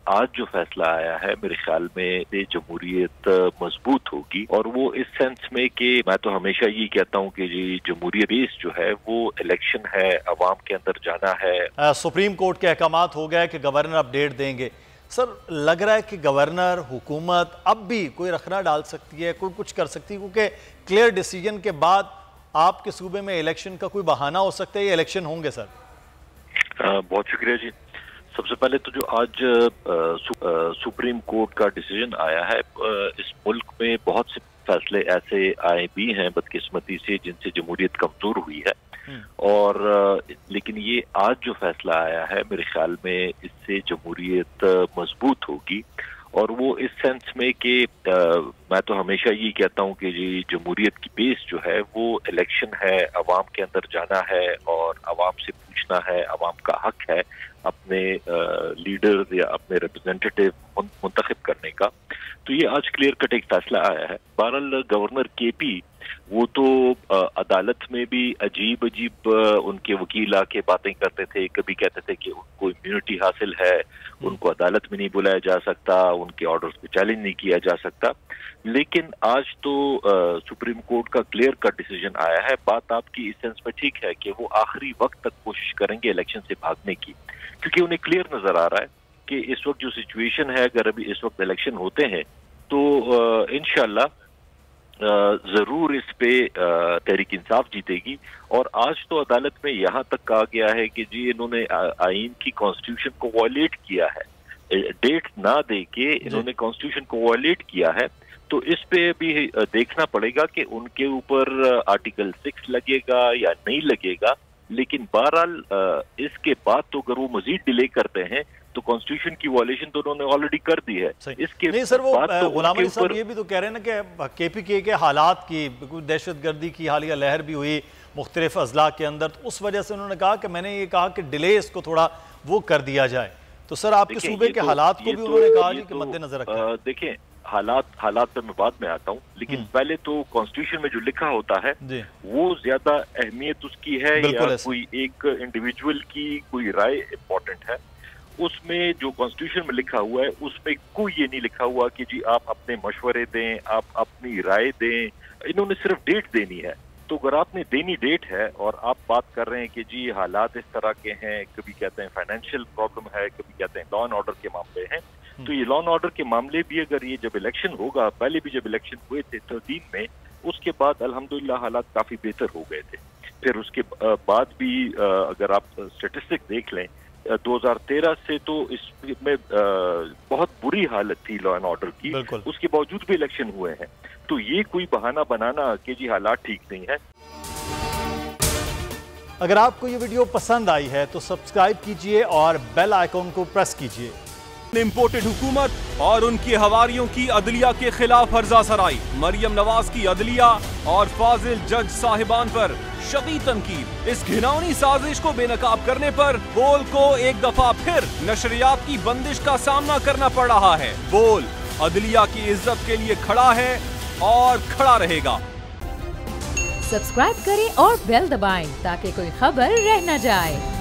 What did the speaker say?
आज जो फैसला आया है मेरे ख्याल में जमहूरियत मजबूत होगी, और वो इस सेंस में कि मैं तो हमेशा यही कहता हूँ कि जी जमहूरियत बेस जो है वो इलेक्शन है, अवाम के अंदर जाना है। सुप्रीम कोर्ट के अहकामात हो गया कि गवर्नर अपडेट देंगे। सर, लग रहा है कि गवर्नर हुकूमत अब भी कोई रखना डाल सकती है, कोई कुछ कर सकती है, क्योंकि क्लियर डिसीजन के बाद आपके सूबे में इलेक्शन का कोई बहाना हो सकता है, ये इलेक्शन होंगे सर? बहुत शुक्रिया जी। सबसे पहले तो जो आज सुप्रीम कोर्ट का डिसीजन आया है, इस मुल्क में बहुत से फैसले ऐसे आए भी हैं बदकिस्मती से जिनसे जमहूरियत कमजोर हुई है, और लेकिन ये आज जो फैसला आया है मेरे ख्याल में इससे जमहूरियत मजबूत होगी, और वो इस सेंस में कि मैं तो हमेशा यही कहता हूँ कि जी जमहूरियत की बेस जो है वो इलेक्शन है, अवाम के अंदर जाना है और अवाम से पूछना है, अवाम का हक है अपने लीडर या अपने रिप्रेजेंटेटिव मुंतखब करने का। तो ये आज क्लियर कट एक फैसला आया है। बहरहाल गवर्नर केपी वो तो अदालत में भी अजीब अजीब उनके वकील आके बातें करते थे, कभी कहते थे कि उनको इम्यूनिटी हासिल है, उनको अदालत में नहीं बुलाया जा सकता, उनके ऑर्डर्स को चैलेंज नहीं किया जा सकता। लेकिन आज तो सुप्रीम कोर्ट का क्लियर कट डिसीजन आया है। बात आपकी इस सेंस में ठीक है कि वो आखिरी वक्त तक कोशिश करेंगे इलेक्शन से भागने की, क्योंकि उन्हें क्लियर नजर आ रहा है कि इस वक्त जो सिचुएशन है, अगर अभी इस वक्त इलेक्शन होते हैं तो इंशाल्लाह जरूर इस पे तहरीक इंसाफ जीतेगी। और आज तो अदालत में यहाँ तक कहा गया है कि जी इन्होंने आईन की कॉन्स्टिट्यूशन को वॉयलेट किया है, डेट ना दे के इन्होंने कॉन्स्टिट्यूशन को वॉयलेट किया है। तो इस पे भी देखना पड़ेगा कि उनके ऊपर आर्टिकल 6 लगेगा या नहीं लगेगा। लेकिन बहरहाल इसके बाद तो अगर वो मजीद डिले करते हैं तो कॉन्स्टिट्यूशन की वॉयलेशन तो उन्होंने ऑलरेडी कर दी है। इसके नहीं सर, वो तो गुलाम अली साहब ये भी तो कह रहे हैं ना कि केपीके के हालात की, दहशतगर्दी की हालिया लहर भी हुई मुख्तलिफ अजला के अंदर, तो उस वजह से उन्होंने कहा कि मैंने ये कहा कि डिले इसको थोड़ा वो कर दिया जाए। तो सर आपके सूबे के हालात को भी उन्होंने कहा कि मद्देनजर रखें। देखें, हालात पे मैं बाद में आता हूँ, लेकिन पहले तो कॉन्स्टिट्यूशन में जो लिखा होता है वो ज्यादा अहमियत उसकी है या कोई एक इंडिविजुअल की कोई राय इम्पोर्टेंट है। उसमें जो कॉन्स्टिट्यूशन में लिखा हुआ है उसमें कोई ये नहीं लिखा हुआ कि जी आप अपने मशवरे दें, आप अपनी राय दें। इन्होंने सिर्फ डेट देनी है। तो अगर आपने देनी डेट है और आप बात कर रहे हैं कि जी हालात इस तरह के हैं, कभी कहते हैं फाइनेंशियल प्रॉब्लम है, कभी कहते हैं लॉ एंड ऑर्डर के मामले हैं, तो ये लॉ एंड ऑर्डर के मामले भी अगर ये जब इलेक्शन होगा, पहले भी जब इलेक्शन हुए थे 13 में, उसके बाद अल्हम्दुलिल्लाह हालात काफी बेहतर हो गए थे। फिर उसके बाद भी अगर आप स्टेटिस्टिक देख लें 2013 से तो इसमें बहुत बुरी हालत थी लॉ एंड ऑर्डर की, उसके बावजूद भी इलेक्शन हुए हैं। तो ये कोई बहाना बनाना कि जी हालात ठीक नहीं है। अगर आपको ये वीडियो पसंद आई है तो सब्सक्राइब कीजिए और बेल आइकॉन को प्रेस कीजिए। इम्पोर्टेड हुकूमत और उनकी हवारियों की अदलिया के खिलाफ हर्जा सराई, मरियम नवाज की अदलिया और फाजिल जज साहिबान पर शदीद तनकीद। इस घिनौनी साजिश को बेनकाब करने पर बोल को एक दफा फिर नशरियात की बंदिश का सामना करना पड़ रहा है। बोल अदलिया की इज्जत के लिए खड़ा है और खड़ा रहेगा। सब्सक्राइब करें और बेल दबाएं ताकि कोई खबर रह न जाए।